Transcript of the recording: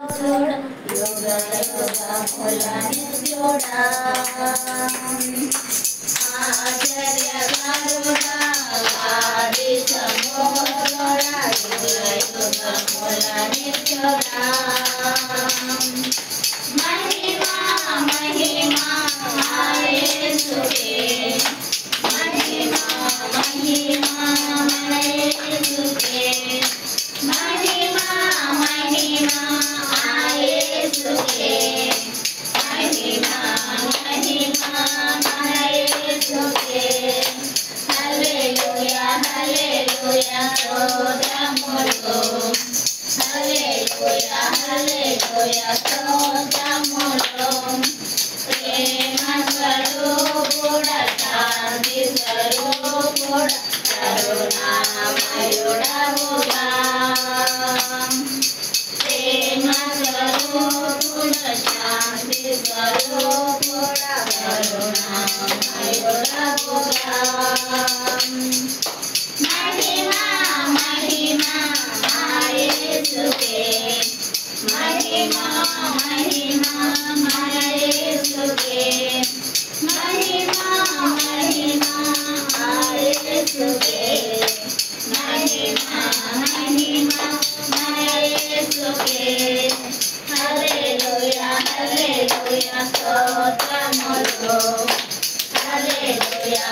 जोड़ा योगा योगा भोला जोड़ा आचार्य करुणा आदि समोरा योगा योगा भोला जोड़ा महिमा महिमा आए सुखे महिमा महिमा आए सुखे महिमा महिमा आए सुखे महिमा महिमा आए सुखे हालेलुया हालेलुया स्तोत्रमुलो हालेलुया हालेलुया स्तोत्रमुलो प्रेम स्वरूपुड़ा शांति स्वरूपुड़ा करुणामयुडमुगा प्रेम स्वरूपुड़ा शांति स्वरूपुड़ा करुणामयुडमुगा महिमा महिमा आए सुखे महिमा महिमा आए सुखे महिमा महिमा आए सुखे महिमा महिमा आए सुखे हालेलुया हालेलुया स्तोत्रमुलो हालेलुया